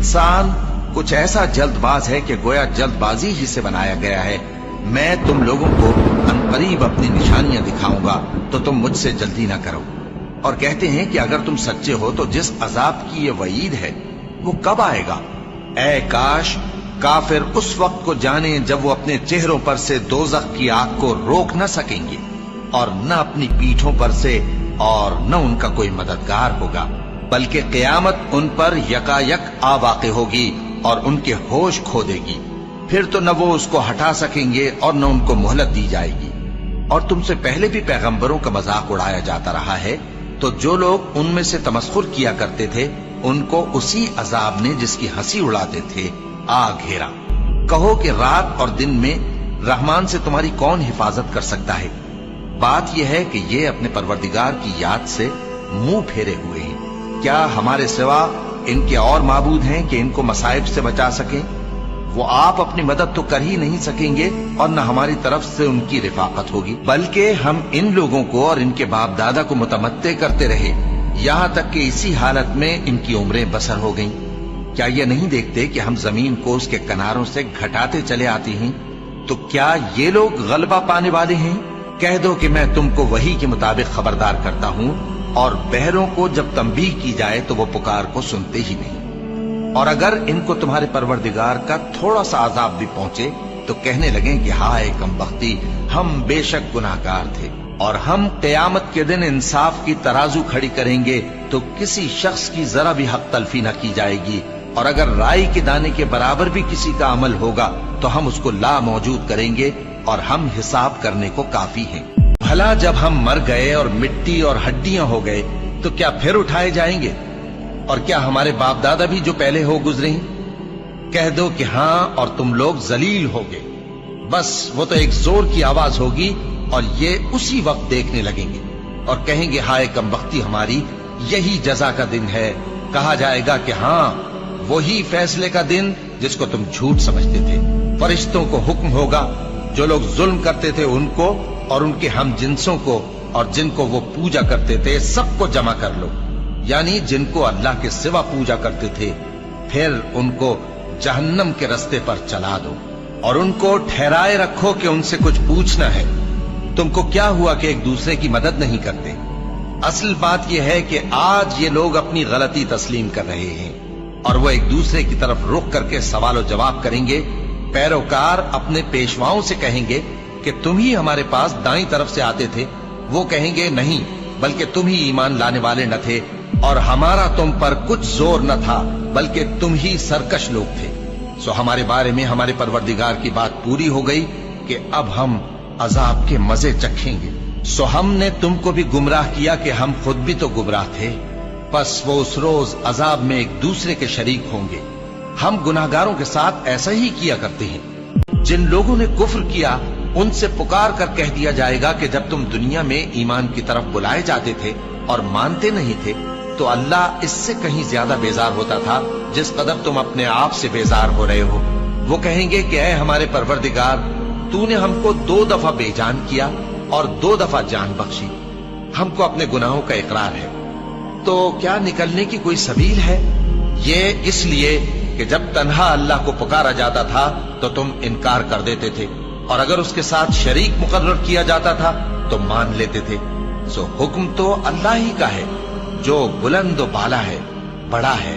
इंसान कुछ ऐसा जल्दबाज है कि गोया जल्दबाजी ही से बनाया गया है। मैं तुम लोगों को अनकरीब अपनी निशानियां दिखाऊंगा तो तुम मुझसे जल्दी ना करो। और कहते हैं कि अगर तुम सच्चे हो तो जिस अजाब की ये वईद है वो कब आएगा? ऐ काश काफिर उस वक्त को जाने जब वो अपने चेहरों पर से दोज़ख की आग को रोक न सकेंगे और न अपनी पीठों पर से और न उनका कोई मददगार होगा, बल्कि क़यामत उन पर यकायक आ वाक़े होगी और उनके होश खो देगी। फिर तो न वो उसको हटा सकेंगे और न उनको मोहलत दी जाएगी। और तुमसे पहले भी पैगंबरों का मजाक उड़ाया जाता रहा है, तो जो लोग उनमें से तमस्खुर किया करते थे उनको उसी अजाब ने जिसकी हंसी उड़ाते थे आ घेरा। कहो कि रात और दिन में रहमान से तुम्हारी कौन हिफाजत कर सकता है? बात यह है कि ये अपने परवरदिगार की याद से मुंह फेरे हुए हैं। क्या हमारे सिवा इनके और माबूद हैं कि इनको मसाइब से बचा सकें? वो आप अपनी मदद तो कर ही नहीं सकेंगे और न हमारी तरफ से उनकी रिफाकत होगी, बल्कि हम इन लोगों को और इनके बाप दादा को मुतमत्ते करते रहे, यहाँ तक कि इसी हालत में इनकी उम्रें बसर हो गईं। क्या ये नहीं देखते कि हम जमीन को उसके किनारों से घटाते चले आते हैं? तो क्या ये लोग गलबा पाने वाले हैं? कह दो कि मैं तुमको वही के मुताबिक खबरदार करता हूँ, और बहरों को जब तंबीह की जाए तो वो पुकार को सुनते ही नहीं। और अगर इनको तुम्हारे परवरदिगार का थोड़ा सा अजाब भी पहुंचे तो कहने लगे कि हाय कमबख्ती, हम बेशक गुनाहगार थे। और हम क़यामत के दिन इंसाफ की तराजू खड़ी करेंगे तो किसी शख्स की जरा भी हक तलफी न की जाएगी, और अगर राई के दाने के बराबर भी किसी का अमल होगा तो हम उसको ला मौजूद करेंगे और हम हिसाब करने को काफी हैं। भला जब हम मर गए और मिट्टी और हड्डियां हो गए तो क्या फिर उठाए जाएंगे? और क्या हमारे बाप दादा भी जो पहले हो गुजरे हैं? कह दो कि हाँ, और तुम लोग जलील होगे। बस वो तो एक जोर की आवाज होगी और ये उसी वक्त देखने लगेंगे और कहेंगे हाय कमबख्ती हमारी, यही जजा का दिन है। कहा जाएगा कि हाँ, वही फैसले का दिन जिसको तुम झूठ समझते थे। फरिश्तों को हुक्म होगा जो लोग जुल्म करते थे उनको और उनके हम जिन्सों को और जिनको वो पूजा करते थे सबको जमा कर लो, यानी जिनको अल्लाह के सिवा पूजा करते थे, फिर उनको जहन्नम के रास्ते पर चला दो और उनको ठहराए रखो कि उनसे कुछ पूछना है। तुमको क्या हुआ कि एक दूसरे की मदद नहीं करते? असल बात यह है कि आज ये लोग अपनी गलती तस्लीम कर रहे हैं और वो एक दूसरे की तरफ रुख करके सवाल जवाब करेंगे। पैरोकार अपने पेशवाओं से कहेंगे कि तुम ही हमारे पास दाईं तरफ से आते थे। वो कहेंगे नहीं, बल्कि तुम ही ईमान लाने वाले न थे और हमारा तुम पर कुछ जोर न था, बल्कि तुम ही सरकश लोग थे। सो हमारे बारे में हमारे परवरदिगार की बात पूरी हो गई कि अब हम अजाब के मजे चखेंगे। सो हमने तुमको भी गुमराह किया कि हम खुद भी तो गुमराह थे। बस वो उस रोज अजाब में एक दूसरे के शरीक होंगे। हम गुनाहगारों के साथ ऐसा ही किया करते हैं। जिन लोगों ने कुफ्र किया उनसे पुकार कर कह दिया जाएगा कि जब तुम दुनिया में ईमान की तरफ बुलाए जाते थे और मानते नहीं थे तो अल्लाह इससे कहीं ज्यादा बेजार होता था जिस कदर तुम अपने आप से बेजार हो रहे हो। वो कहेंगे कि ऐ हमारे परवरदिगार, तूने हमको 2 दफा बेजान किया और 2 दफा जान बख्शी। हमको अपने गुनाहों का इकरार है, तो क्या निकलने की कोई सबील है? ये इसलिए कि जब तन्हा अल्लाह को पुकारा जाता था तो तुम इनकार कर देते थे, और अगर उसके साथ शरीक मुकर्रर किया जाता था तो मान लेते थे। सो हुक्म तो अल्लाह ही का है जो बुलंद व बाला है, बड़ा है।